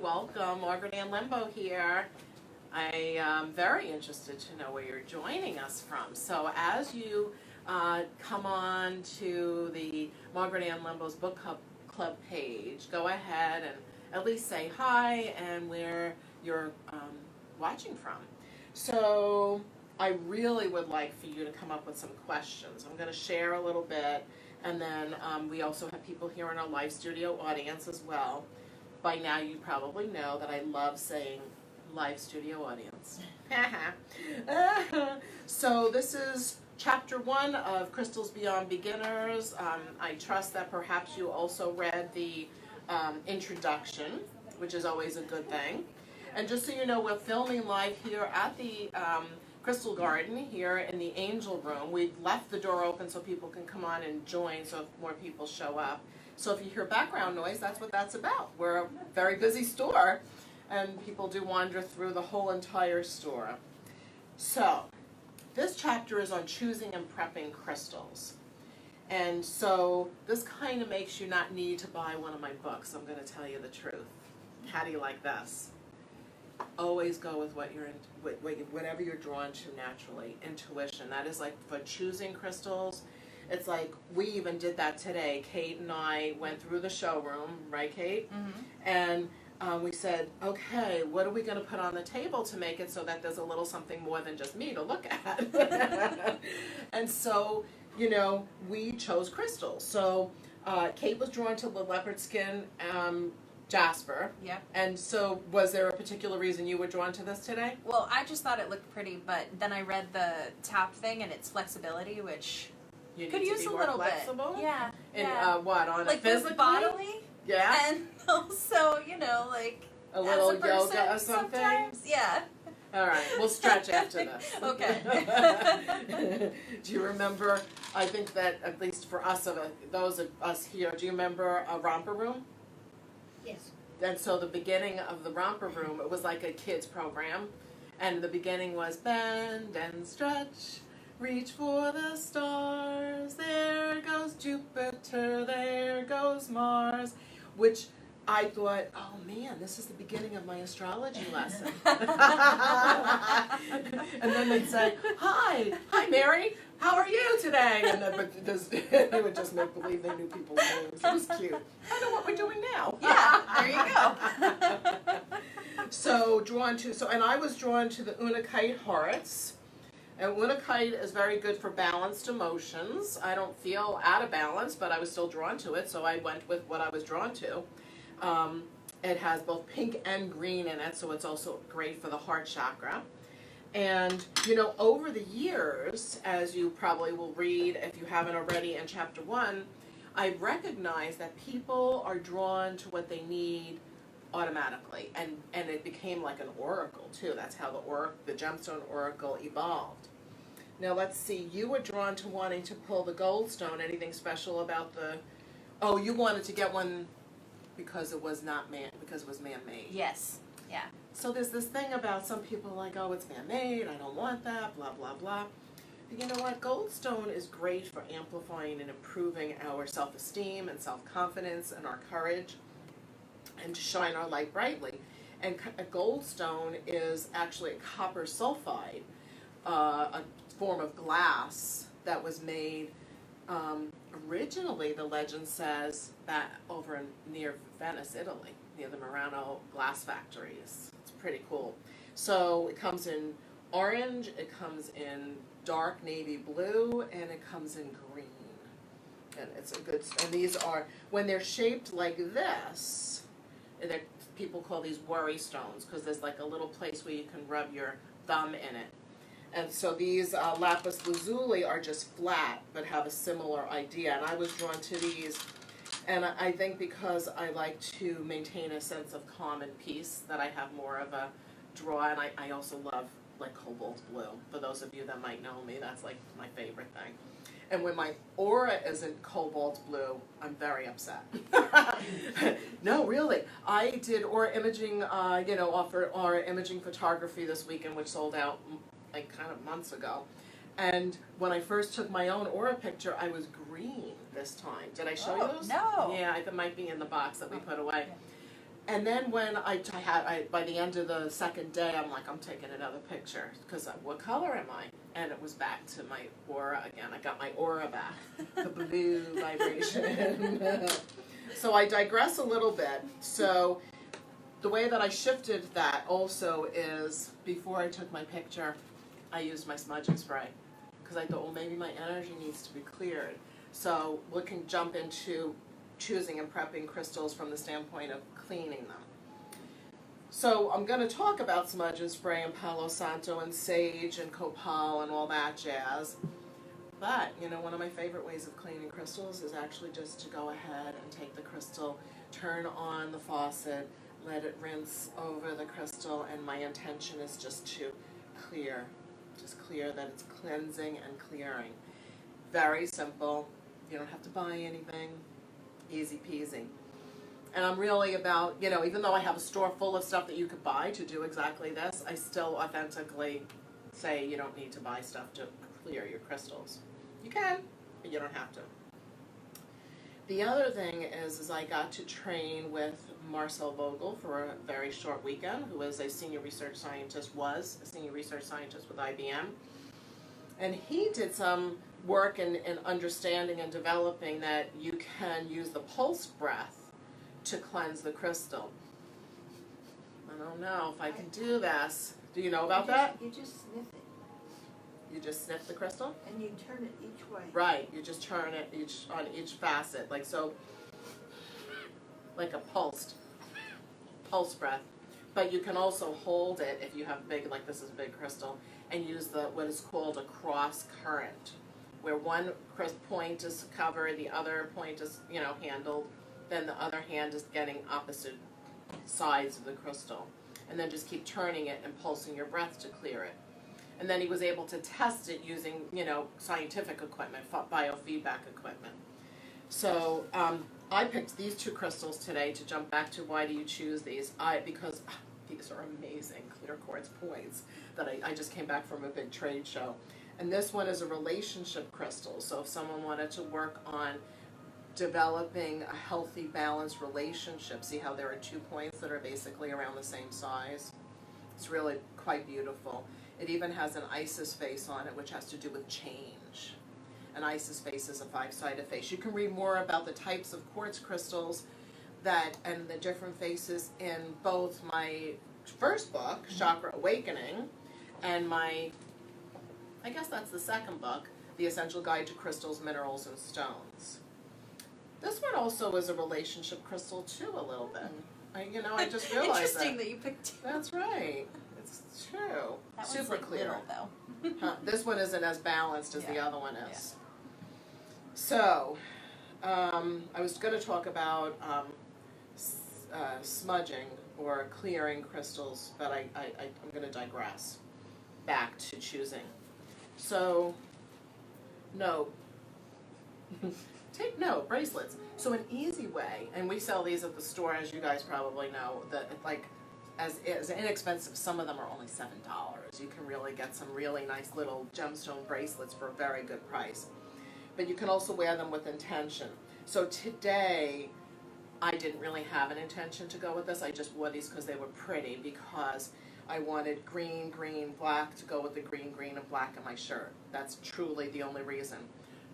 welcome. Margaret Ann Lembo here. I am very interested to know where you're joining us from. So as you come on to the Margaret Ann Lembo's Book Club page, go ahead and at least say hi and where you're watching from. So I really would like for you to come up with some questions. I'm going to share a little bit, and then we also have people here in our live studio audience as well. By now you probably know that I love saying live studio audience. So this is chapter 1 of Crystals Beyond Beginners. I trust that perhaps you also read the introduction, which is always a good thing. And just so you know, we're filming live here at the Crystal Garden here in the Angel Room. We've left the door open so people can come on and join, so if more people show up. So if you hear background noise, that's what that's about. We're a very busy store, and people do wander through the whole entire store. So this chapter is on choosing and prepping crystals. And so this kind of makes you not need to buy one of my books. I'm going to tell you the truth. How do you like this? Always go with what you're whatever you're drawn to naturally. Intuition. That is like for choosing crystals. It's like we even did that today. Kate and I went through the showroom, right, Kate? Mm-hmm. And we said, okay, what are we going to put on the table to make it so that there's a little something more than just me to look at? And so, you know, we chose crystals. So Kate was drawn to the leopard skin jasper. Yep. And so was there a particular reason you were drawn to this today? Well, I just thought it looked pretty, but then I read the tap thing and its flexibility, which You could need use to be a more little flexible? bit. Yeah. And yeah. What, on like a physically? bodily? Yeah. And also, you know, like a little as a person, yoga or something? Sometimes, yeah. All right, we'll stretch after this. Okay. Do you remember, I think that at least for us, those of us here, do you remember a romper room? Yes. And so the beginning of the romper room, it was like a kids program. And the beginning was bend and stretch, reach for the stars, there goes Jupiter, there goes Mars, which I thought, oh man, this is the beginning of my astrology lesson. And then they'd say, hi Mary, how are you today? And then they would just make believe they knew people's names. It was cute. I know what we're doing now. Yeah, there you go. So and I was drawn to the Unakite Hearts. And Unakite is very good for balanced emotions. I don't feel out of balance, but I was still drawn to it, so I went with what I was drawn to. It has both pink and green in it, so it's also great for the heart chakra. And, you know, over the years, as you probably will read if you haven't already in chapter 1, I recognize that people are drawn to what they need automatically. And it became like an oracle, too. That's how the gemstone oracle evolved. Now, let's see. You were drawn to wanting to pull the gold stone. Anything special about oh, you wanted to get one because it was man-made. Yes. Yeah. So there's this thing about some people like, oh, it's man-made, I don't want that, blah, blah, blah. But you know what? Goldstone is great for amplifying and improving our self-esteem and self-confidence and our courage and to shine our light brightly. And a goldstone is actually a copper sulfide, a form of glass that was made originally, the legend says, that over near Venice, Italy, near the Murano glass factories. It's pretty cool. So it comes in orange, it comes in dark navy blue, and it comes in green. And it's a good, and these are, when they're shaped like this, people call these worry stones because there's like a little place where you can rub your thumb in it. And so these lapis lazuli are just flat, but have a similar idea. And I was drawn to these, and I think because I like to maintain a sense of calm and peace, that I have more of a draw. And I also love like cobalt blue. For those of you that might know me, that's like my favorite thing. And when my aura isn't cobalt blue, I'm very upset. No, really. I did aura imaging, offered aura imaging photography this weekend, which sold out like kind of months ago. And when I first took my own aura picture, I was green this time. Did I show you those? No. Yeah, it might be in the box that we put away. And then when by the end of the second day, I'm like, I'm taking another picture because what color am I? And it was back to my aura again. I got my aura back, the blue vibration. So I digress a little bit. So the way that I shifted that also is before I took my picture, I used my smudging spray because I thought, well, maybe my energy needs to be cleared. So we can jump into choosing and prepping crystals from the standpoint of cleaning them. So I'm going to talk about smudge and spray and Palo Santo and sage and copal and all that jazz. But, you know, one of my favorite ways of cleaning crystals is actually just to go ahead and take the crystal, turn on the faucet, let it rinse over the crystal, and my intention is just to clear that it's cleansing and clearing. Very simple. You don't have to buy anything. Easy peasy. And I'm really about, you know, even though I have a store full of stuff that you could buy to do exactly this, I still authentically say you don't need to buy stuff to clear your crystals. You can, but you don't have to. The other thing is I got to train with Marcel Vogel for a very short weekend, who was a senior research scientist with IBM. And he did some work in understanding and developing that you can use the pulse breath to cleanse the crystal. I don't know if I can do this. Do you know about that? You just sniff it. You just sniff the crystal? And you turn it each way. Right, you just turn it on each facet, like so, like a pulse breath. But you can also hold it if you have big, like this is a big crystal, and use what is called a cross current, where one point is covered, the other point is, you know, handled, then the other hand is getting opposite sides of the crystal. And then just keep turning it and pulsing your breath to clear it. And then he was able to test it using, you know, scientific equipment, biofeedback equipment. So I picked these two crystals today to jump back to why do you choose these? Because these are amazing clear quartz points that I just came back from a big trade show. And this one is a relationship crystal. So if someone wanted to work on developing a healthy, balanced relationship, see how there are 2 points that are basically around the same size? It's really quite beautiful. It even has an Isis face on it, which has to do with change. An Isis face is a 5-sided face. You can read more about the types of quartz crystals and the different faces in both my first book, Chakra Awakening, and I guess that's the second book, The Essential Guide to Crystals, Minerals, and Stones. This one also is a relationship crystal too, a little bit. I just realized Interesting that you picked. That's right. It's true. That one's Super like clear. little, though. Huh, this one isn't as balanced as the Yeah. other one is. So, I was going to talk about smudging or clearing crystals, but I'm going to digress back to choosing. So, note. Take note, bracelets. So an easy way, and we sell these at the store, as you guys probably know, that like as inexpensive, some of them are only $7. You can really get some really nice little gemstone bracelets for a very good price. But you can also wear them with intention. So today, I didn't really have an intention to go with this. I just wore these because they were pretty, because I wanted green, green, black to go with the green, green, and black in my shirt. That's truly the only reason.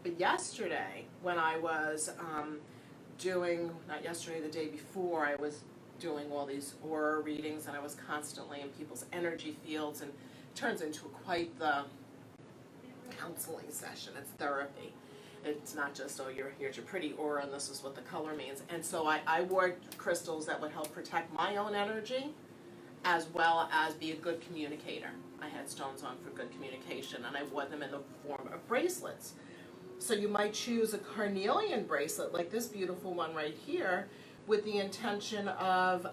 But yesterday, when I was not yesterday, the day before, I was doing all these aura readings, and I was constantly in people's energy fields, and it turns into quite the counseling session. It's therapy. It's not just, oh, here's your pretty aura, and this is what the color means. And so I wore crystals that would help protect my own energy, as well as be a good communicator. I had stones on for good communication, and I wore them in the form of bracelets. So you might choose a carnelian bracelet, like this beautiful one right here, with the intention of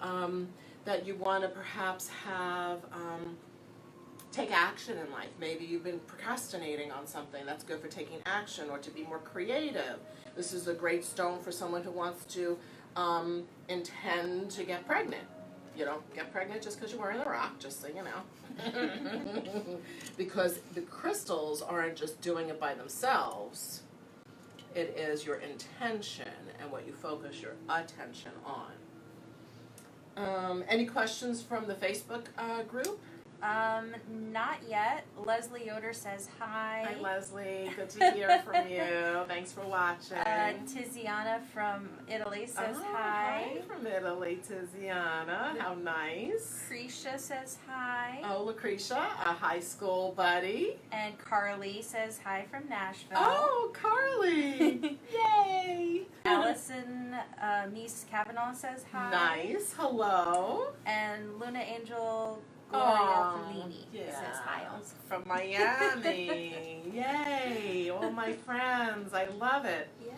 that you want to perhaps have take action in life. Maybe you've been procrastinating on something. That's good for taking action or to be more creative. This is a great stone for someone who wants to intend to get pregnant. You don't get pregnant just because you're wearing the rock, just so you know. Because the crystals aren't just doing it by themselves. It is your intention and what you focus your attention on. Any questions from the Facebook group? Not yet. Leslie Yoder says hi. Hi, Leslie. Good to hear from you. Thanks for watching. Tiziana from Italy says hi. Hi from Italy, Tiziana. How nice. Lucretia says hi. Oh, Lucretia, a high school buddy. And Carly says hi from Nashville. Oh, Carly. Yay. Allison Mies Kavanaugh says hi. Nice. Hello. And Luna Angel Gloria Fellini says hi also. From Miami. Yay. All my friends. I love it. Yes.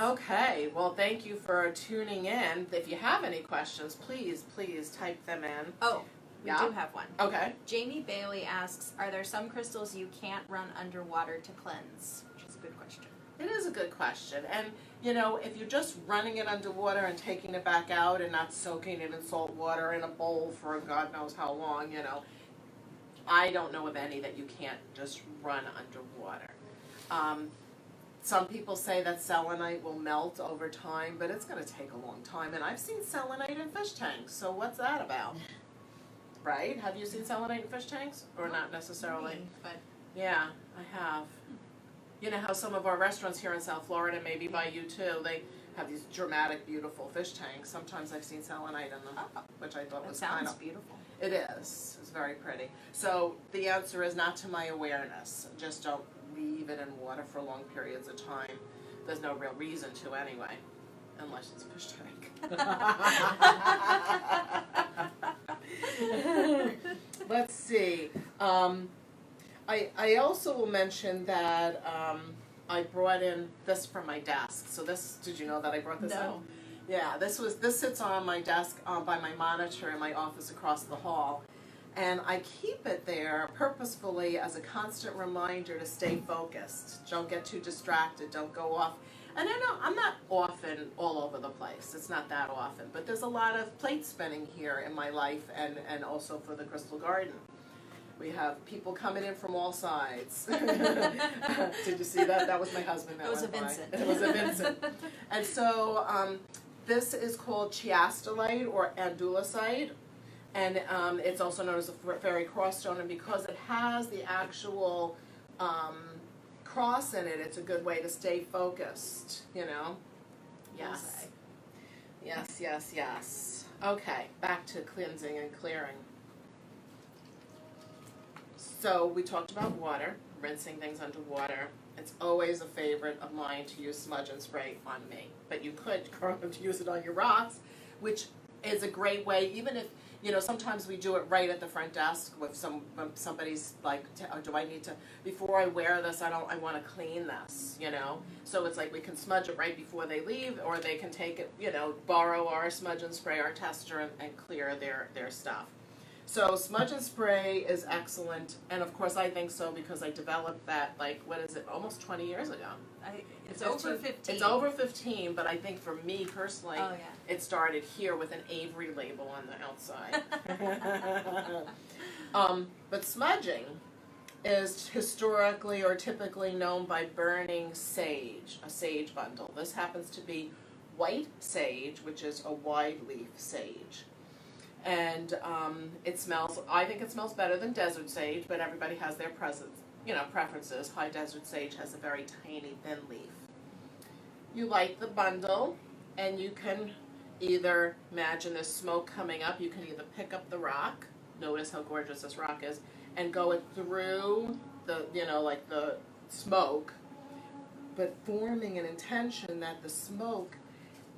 Okay. Well, thank you for tuning in. If you have any questions, please type them in. Oh, we Yeah? do have one. Okay. Jamie Bailey asks, are there some crystals you can't run underwater to cleanse? Which is a good question. It is a good question. And, you know, if you're just running it underwater and taking it back out and not soaking it in salt water in a bowl for God knows how long, you know, I don't know of any that you can't just run underwater. Some people say that selenite will melt over time, but it's going to take a long time. And I've seen selenite in fish tanks, so what's that about? Right? Have you seen selenite in fish tanks? Or not necessarily? But Yeah, I have. You know how some of our restaurants here in South Florida, maybe by you too, they have these dramatic, beautiful fish tanks. Sometimes I've seen selenite in them, which I thought that was kind sounds of... beautiful. It is. It's very pretty. So the answer is not to my awareness. Just don't leave it in water for long periods of time. There's no real reason to anyway, unless it's a fish tank. Let's see. I also will mention that I brought in this from my desk. So this, did you know that I brought this No. in? Yeah, this sits on my desk by my monitor in my office across the hall. And I keep it there purposefully as a constant reminder to stay focused. Don't get too distracted. Don't go off. And I know I'm not often all over the place. It's not that often. But there's a lot of plate spinning here in my life and also for the Crystal Garden. We have people coming in from all sides. Did you see that? That was my husband. That It was a went by. Vincent. It was a Vincent. And so this is called chiastolite or andalusite. And it's also known as a fairy crossstone. And because it has the actual cross in it, it's a good way to stay focused, you know? Yes. Yes, yes, yes. Okay, back to cleansing and clearing. So we talked about water, rinsing things underwater. It's always a favorite of mine to use smudge and spray on me. But you could use it on your rocks, which is a great way, even if, you know, sometimes we do it right at the front desk with when somebody's like, oh, do I need to, before I wear this, I want to clean this, you know? So it's like we can smudge it right before they leave, or they can take it, you know, borrow our smudge and spray, our tester, and clear their stuff. So smudge and spray is excellent, and of course I think so because I developed that, like, what is it, almost 20 years ago. It's over 15. It's over 15, but I think for me personally, Oh, yeah. it started here with an Avery label on the outside. But smudging is historically or typically known by burning sage, a sage bundle. This happens to be white sage, which is a wide leaf sage. And it smells, I think it smells better than desert sage, but everybody has their preferences. High desert sage has a very tiny, thin leaf. You light the bundle, and you can either imagine this smoke coming up. You can either pick up the rock, notice how gorgeous this rock is, and go it through the, like the smoke, but forming an intention that the smoke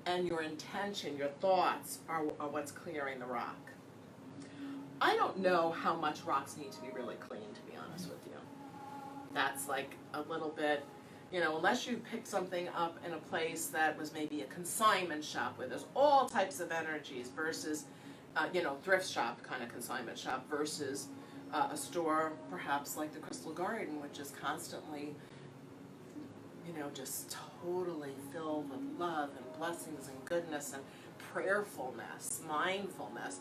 and your intention, your thoughts, are what's clearing the rock. I don't know how much rocks need to be really clean, to be honest with you. That's like a little bit, unless you pick something up in a place that was maybe a consignment shop where there's all types of energies versus, thrift shop kind of consignment shop versus a store perhaps like the Crystal Garden, which is constantly, just totally filled with love and blessings and goodness and prayerfulness, mindfulness.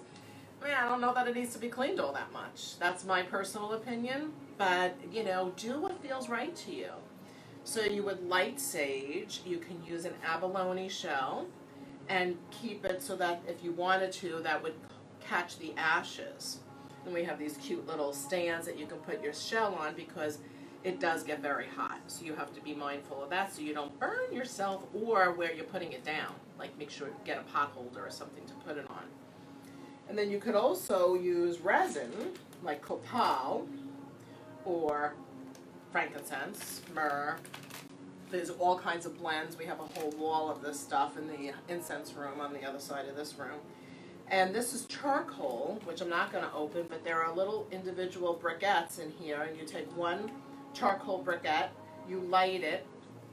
I mean, I don't know that it needs to be cleaned all that much. That's my personal opinion, but, do what feels right to you. So you would light sage. You can use an abalone shell, and keep it so that if you wanted to, that would catch the ashes. And we have these cute little stands that you can put your shell on because it does get very hot. So you have to be mindful of that so you don't burn yourself or where you're putting it down. Like make sure you get a pot holder or something to put it on. And then you could also use resin like copal or frankincense, myrrh. There's all kinds of blends. We have a whole wall of this stuff in the incense room on the other side of this room. And this is charcoal, which I'm not going to open, but there are little individual briquettes in here, and you take one charcoal briquette, you light it,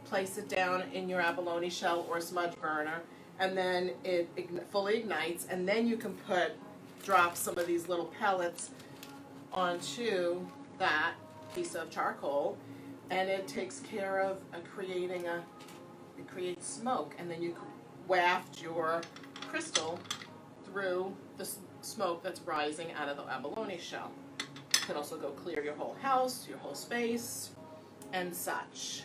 place it down in your abalone shell or smudge burner, and then it fully ignites, and then you can drop some of these little pellets onto that piece of charcoal, and it takes care of it creates smoke, and then you can waft your crystal through the smoke that's rising out of the abalone shell. You can also go clear your whole house, your whole space, and such.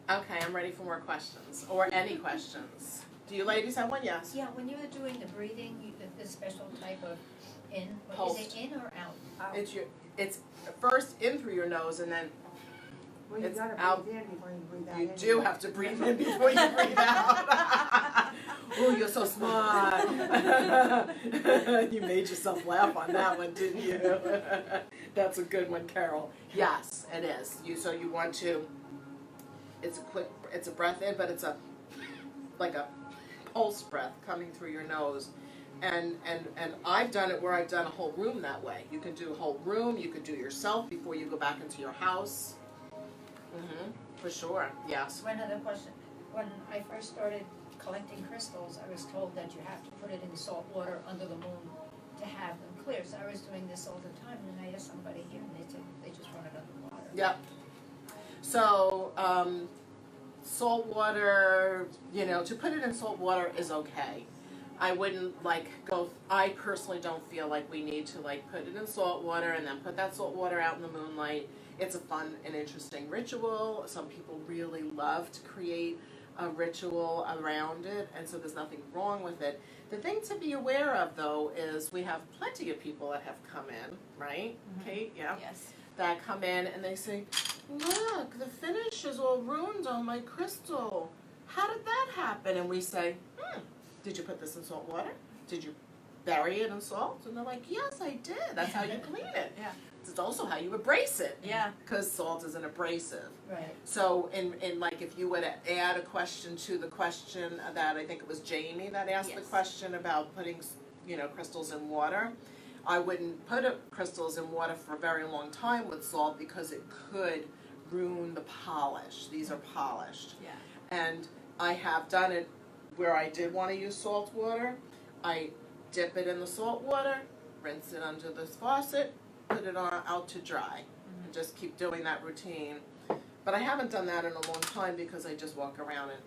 Okay, I'm ready for more questions, or any questions. Do you ladies have one? Yes. Yeah, when you were doing the breathing, the special type of in, Pulsed. is it in or out? It's first in through your nose, and then Well, you It's gotta out. breathe in before you breathe out. you anyway. do have to breathe in before you breathe out. Oh, you're so smart. You made yourself laugh on that one, didn't you? That's a good one, Carol. Yes, it is. So you want to, it's a breath in, but it's like a pulse breath coming through your nose. And I've done it where I've done a whole room that way. You can do a whole room, you could do yourself before you go back into your house. For sure, yes. One other question. When I first started collecting crystals, I was told that you have to put it in salt water under the moon to have them clear. So I was doing this all the time, and I asked somebody here, and they said they just run it under water. Yep. So, salt water, to put it in salt water is okay. I wouldn't I personally don't feel like we need to put it in salt water and then put that salt water out in the moonlight. It's a fun and interesting ritual. Some people really love to create a ritual around it, and so there's nothing wrong with it. The thing to be aware of, though, is we have plenty of people that have come in, right, Kate? Yeah. Yes. That come in and they say, look, the finish is all ruined on my crystal. How did that happen? And we say, did you put this in salt water? Did you bury it in salt? And they're like, yes, I did. That's how you clean it. Yeah. It's also how you abrase it. Yeah. Because salt is an abrasive. Right. So in if you were to add a question to the question that I think it was Jamie that asked the Yes. question about putting crystals in water, I wouldn't put crystals in water for a very long time with salt because it could ruin the polish. These are polished. Yeah. And I have done it where I did want to use salt water. I dip it in the salt water, rinse it under the faucet, put it out to dry, and just keep doing that routine. But I haven't done that in a long time because I just walk around and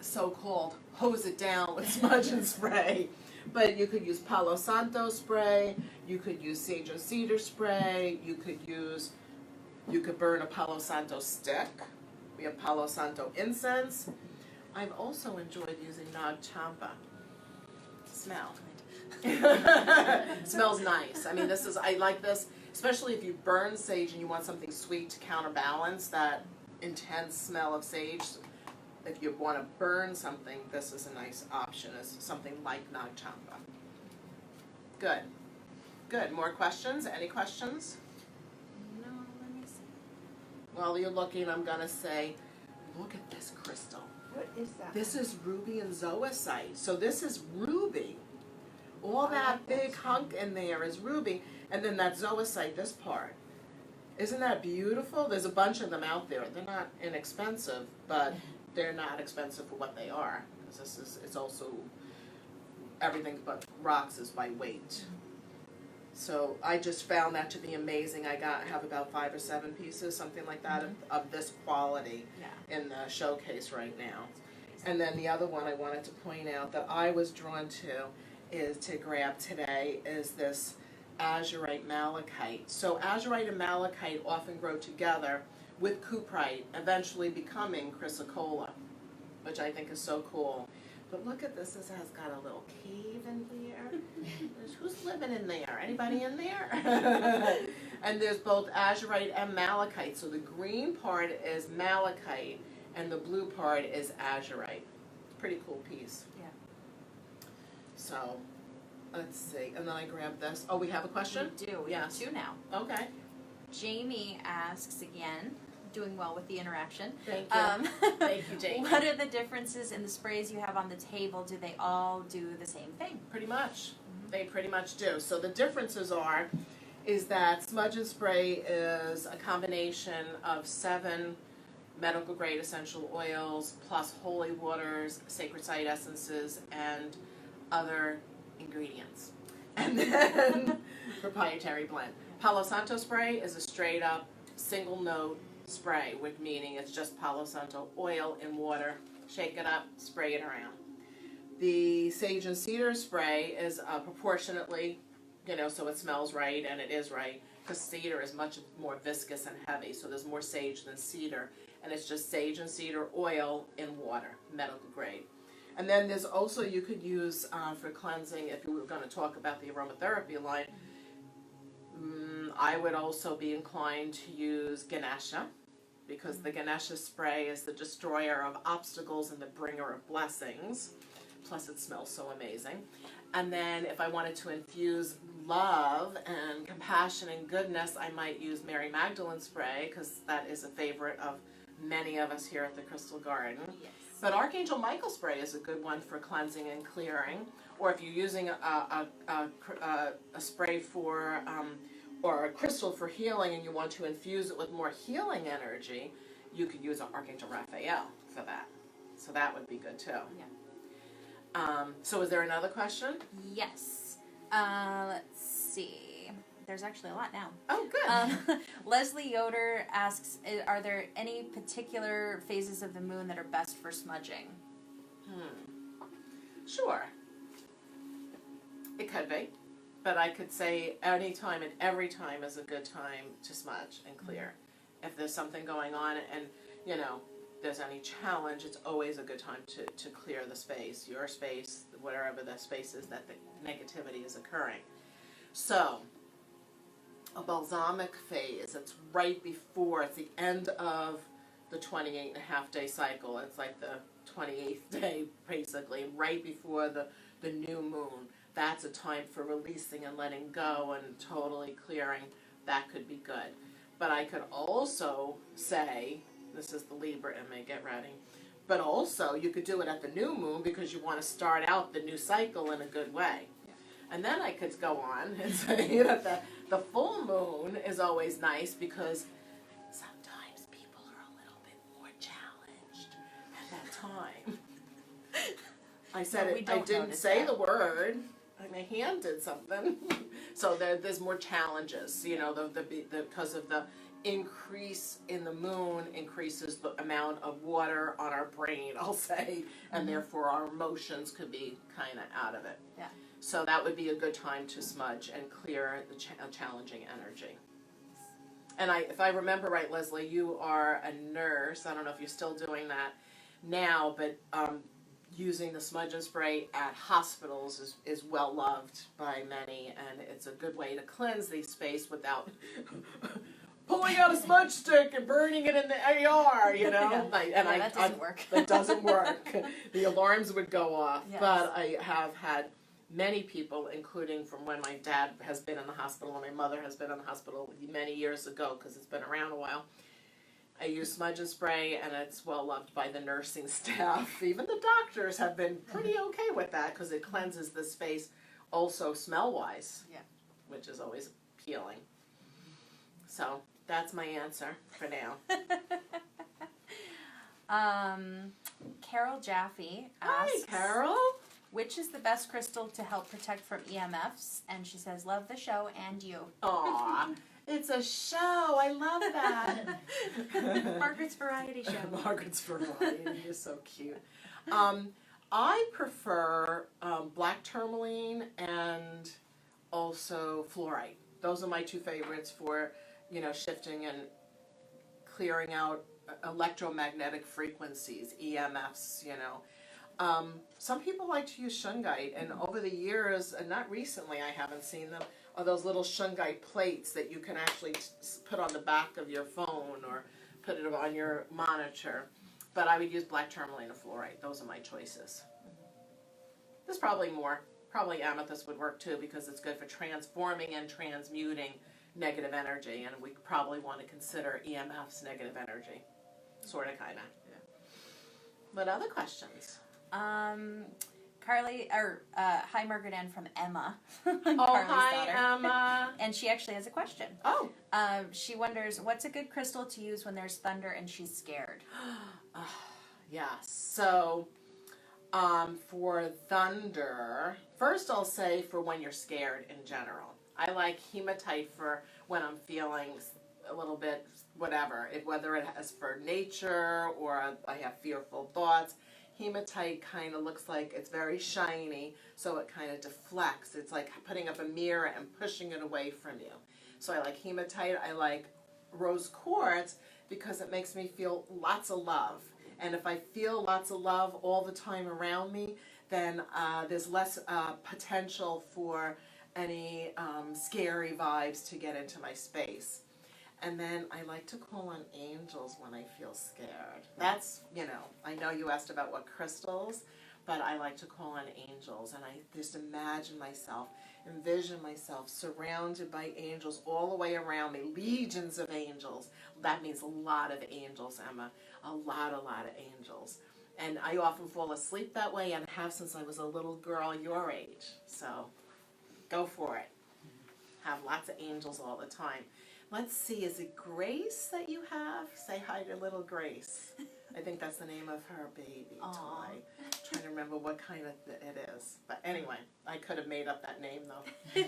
so-called hose it down with smudge and spray. But you could use Palo Santo spray, you could use sage and cedar spray, you could burn a Palo Santo stick. We have Palo Santo incense. I've also enjoyed using Nag Champa. Smell. Smells nice. I mean, I like this, especially if you burn sage and you want something sweet to counterbalance that intense smell of sage. If you want to burn something, this is a nice option, as something like Nag Champa. Good. Good. More questions? Any questions? No, let me see. While you're looking, I'm going to say, look at this crystal. What is that? This is ruby and zoisite. So this is ruby. All I that like that big hunk in there is ruby. And then that zoisite, this part. Isn't that beautiful? There's a bunch of them out there. They're not inexpensive, but they're not expensive for what they are. Because it's also, everything but rocks is by weight. So I just found that to be amazing. I have about 5 or 7 pieces, something like that, of this quality in the showcase right now. And then the other one I wanted to point out that I was drawn to grab today is this azurite malachite. So azurite and malachite often grow together with cuprite, eventually becoming chrysocolla. which I think is so cool. But look at this, this has got a little cave in here. Who's living in there? Anybody in there? And there's both azurite and malachite. So the green part is malachite and the blue part is azurite. Pretty cool piece. Yeah. So, let's see. And then I grabbed this. Oh, we have a question? We do. We Yes. have 2 now. Okay. Jamie asks again, doing well with the interaction. Thank you. Thank you, Jamie. What are the differences in the sprays you have on the table? Do they all do the same thing? Pretty much. They pretty much do. So the differences is that Smudge and Spray is a combination of 7 medical grade essential oils plus holy waters, sacred site essences, and other ingredients. And then proprietary blend. Palo Santo spray is a straight up single note spray, with meaning it's just Palo Santo oil in water, shake it up, spray it around. The sage and cedar spray is proportionately, so it smells right and it is right, because cedar is much more viscous and heavy, so there's more sage than cedar, and it's just sage and cedar oil in water, medical grade. And then there's also, you could use for cleansing, if you were going to talk about the aromatherapy line, I would also be inclined to use Ganesha, because the Ganesha spray is the destroyer of obstacles and the bringer of blessings. Plus it smells so amazing. And then if I wanted to infuse love and compassion and goodness, I might use Mary Magdalene spray, because that is a favorite of many of us here at the Crystal Garden. Yes. But Archangel Michael spray is a good one for cleansing and clearing. Or if you're using a spray for, or a crystal for healing, and you want to infuse it with more healing energy, you could use Archangel Raphael for that. So that would be good too. Yeah. So is there another question? Yes. Let's see. There's actually a lot now. Oh, good. Leslie Yoder asks, are there any particular phases of the moon that are best for smudging? Sure. It could be. But I could say any time and every time is a good time to smudge and clear. If there's something going on and, there's any challenge, it's always a good time to clear the space, your space, whatever the space is that the negativity is occurring. So, a balsamic phase, it's right before, it's the end of the 28.5-day cycle. It's like the 28th day, basically, right before the new moon. That's a time for releasing and letting go and totally clearing. That could be good. But I could also say, this is the Libra in me, get ready. But also, you could do it at the new moon because you want to start out the new cycle in a good way. Yeah. And then I could go on and say that the full moon is always nice because sometimes people are a little bit more challenged at that time. I said No, we it, I don't didn't notice say that. the word. My hand did something. So there's more challenges, because of the increase in the moon increases the amount of water on our brain, I'll say, and therefore our emotions could be kind of out of it. Yeah. So that would be a good time to smudge and clear the challenging energy. And if I remember right, Leslie, you are a nurse. I don't know if you're still doing that now, but using the smudge and spray at hospitals is well loved by many, and it's a good way to cleanse the space without pulling out a smudge stick and burning it in the AR, Yeah. That doesn't work. That doesn't work. The alarms would go off. Yes. But I have had many people, including from when my dad has been in the hospital and my mother has been in the hospital many years ago, because it's been around a while. I use smudge and spray, and it's well loved by the nursing staff. Even the doctors have been pretty okay with that because it cleanses the space also smell-wise, Yeah. which is always appealing. So that's my answer for now. Carol Jaffe Hi, asks, Carol. which is the best crystal to help protect from EMFs? And she says, love the show and you. Aw, it's a show. I love that. Margaret's Variety Show. Margaret's Variety. You're so cute. I prefer black tourmaline and also fluorite. Those are my two favorites for, shifting and clearing out electromagnetic frequencies, EMFs, Some people like to use shungite, and over the years, and not recently, I haven't seen them, are those little shungite plates that you can actually put on the back of your phone or put it on your monitor. But I would use black tourmaline or fluorite. Those are my choices. There's probably more. Probably amethyst would work too because it's good for transforming and transmuting negative energy, and we probably want to consider EMF's negative energy. Sort of, kind of. Yeah. What other questions? Carly, hi Margaret Ann from Emma. Oh, Carly's hi, daughter. Emma. And she actually has a question. Oh. She wonders, what's a good crystal to use when there's thunder and she's scared? Yeah, so for thunder, first I'll say for when you're scared in general. I like hematite for when I'm feeling a little bit whatever, whether it has for nature or I have fearful thoughts. Hematite kind of looks like it's very shiny, so it kind of deflects. It's like putting up a mirror and pushing it away from you. So I like hematite. I like rose quartz because it makes me feel lots of love. And if I feel lots of love all the time around me, then there's less potential for any scary vibes to get into my space. And then I like to call on angels when I feel scared. That's, I know you asked about what crystals, but I like to call on angels. And I just envision myself surrounded by angels all the way around me, legions of angels. That means a lot of angels, Emma, a lot of angels. And I often fall asleep that way and have since I was a little girl your age. So go for it. Have lots of angels all the time. Let's see, is it Grace that you have? Say hi to little Grace. I think that's the name of her baby toy. Trying to remember what kind of it is. But anyway, I could have made up that name though.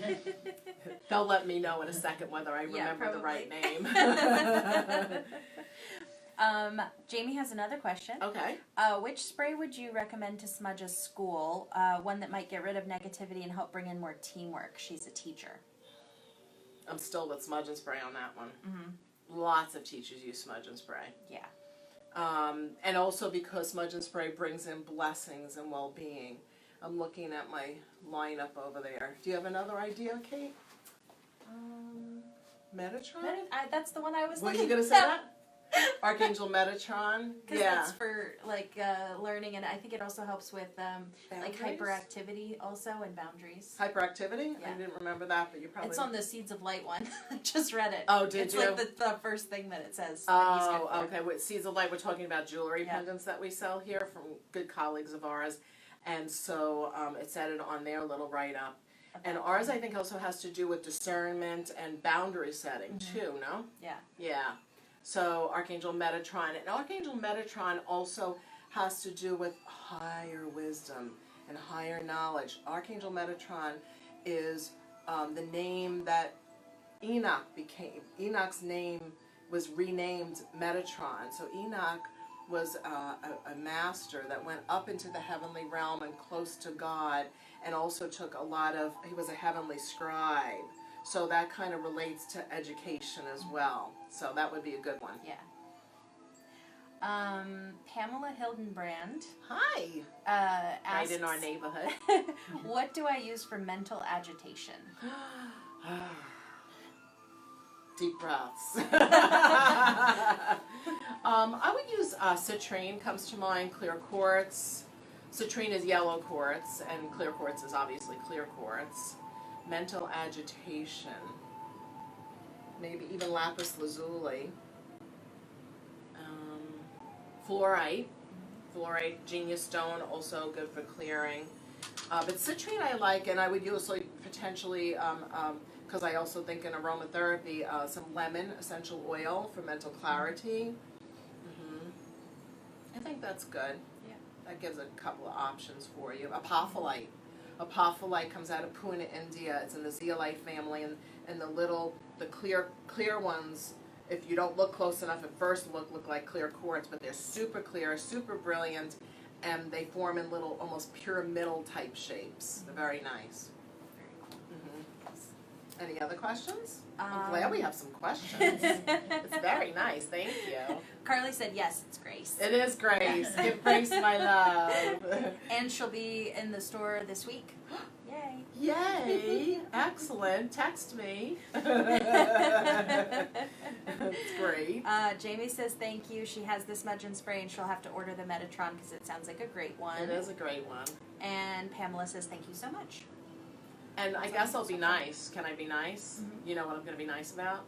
They'll let me know in a second whether I remember the right name. Jamie has another question. Okay. Which spray would you recommend to smudge a school? One that might get rid of negativity and help bring in more teamwork. She's a teacher. I'm still with smudge and spray on that one. Mm-hmm. Lots of teachers use smudge and spray. Yeah. And also because smudge and spray brings in blessings and well-being. I'm looking at my lineup over there. Do you have another idea, Kate? Metatron? That's the one I was Were looking you going to say that? Archangel Metatron? Because Yeah. that's for learning, and I think it also helps with Boundaries? hyperactivity also and boundaries. Hyperactivity? Yeah. I didn't remember that, but you probably... It's on the Seeds of Light one. I just read it. Oh, did it's you? It's like the first thing that it says. that he's good Oh, for. okay. With Seeds of Light, we're talking about jewelry Yeah. pendants that we sell here from good colleagues of ours. And so it said it on their little write-up. And ours, I think, also has to do with discernment and boundary setting, too, no? Yeah. Yeah. So Archangel Metatron. And Archangel Metatron also has to do with higher wisdom and higher knowledge. Archangel Metatron is the name that Enoch became. Enoch's name was renamed Metatron. So Enoch was a master that went up into the heavenly realm and close to God, and also took he was a heavenly scribe. So that kind of relates to education as well. So that would be a good one. Yeah. Pamela Hildenbrand Hi. asks, Right in our neighborhood. what do I use for mental agitation? Deep breaths. I would use citrine, comes to mind, clear quartz. Citrine is yellow quartz, and clear quartz is obviously clear quartz. Mental agitation. Maybe even lapis lazuli. Fluorite. Fluorite, genius stone, also good for clearing. But citrine I like, and I would use potentially, because I also think in aromatherapy, some lemon essential oil for mental clarity. I think that's good. Yeah. That gives a couple of options for you. Apophyllite. Apophyllite comes out of Pune, India. It's in the zeolite family, and the clear ones, if you don't look close enough at first, look like clear quartz, but they're super clear, super brilliant, and they form in little, almost pyramidal type shapes. They're very nice. Very cool. Any other questions? I'm glad we have some questions. It's very nice, thank you. Carly said yes, it's Grace. It is Grace. Give Grace my love. And she'll be in the store this week. Yay. Yay! Excellent. Text me. It's great. Jamie says thank you. She has the smudge and spray and she'll have to order the Metatron because it sounds like a great one. It is a great one. And Pamela says thank you so much. And I guess I'll be nice. Can I be nice? Mm-hmm. You know what I'm going to be nice about?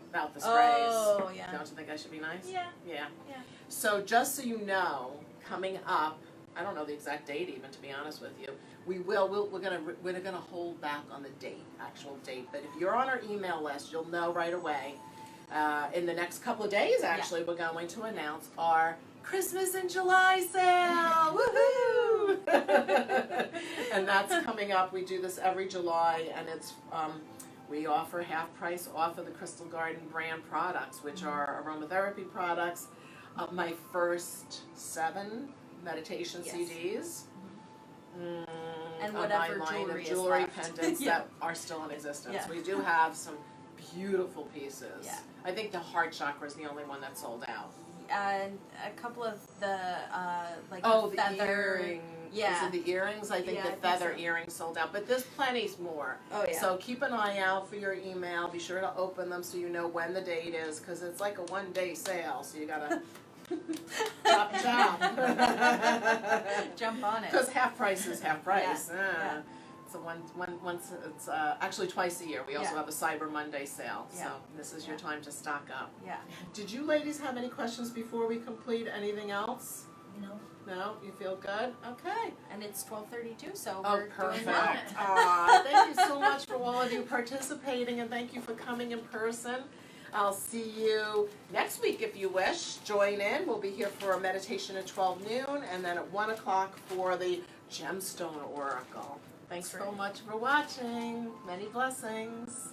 About the sprays. Oh, yeah. Don't you think I should be nice? Yeah. Yeah. Yeah. So just so you know, coming up, I don't know the exact date even, to be honest with you. We're gonna hold back on the date, actual date. But if you're on our email list, you'll know right away. In the next couple of days, actually, we're going to announce our Christmas in July sale. Woohoo! And that's coming up. We do this every July, and it's we offer half price off of the Crystal Garden brand products, which are aromatherapy products. My first 7 meditation Yes. CDs. And of whatever my line jewelry of is jewelry left. pendants Yeah. that are still in existence. Yeah. We do have some beautiful pieces. Yeah. I think the heart chakra is the only one that's sold out. And a couple of the Oh, the the feather. earring. Yeah. Is it the earrings? I think Yeah, the I think feather so. earrings sold out, but there's plenty more. Oh yeah. So keep an eye out for your email. Be sure to open them so you know when the date is, because it's like a one-day sale. So you gotta chop. Jump on it. Because half price is half price. Yeah, yeah. So once it's actually twice a year. We also Yeah. have a Cyber Monday sale. Yeah. So this is your Yeah. time to stock up. Yeah. Did you ladies have any questions before we complete? Anything else? No. No? You feel good? Okay. And it's 12:32, so Oh, we're perfect. doing well. Aw, thank you so much for all of you participating, and thank you for coming in person. I'll see you next week if you wish. Join in. We'll be here for a meditation at 12 noon, and then at 1 o'clock for the Gemstone Oracle. Thanks so much for watching. Many blessings.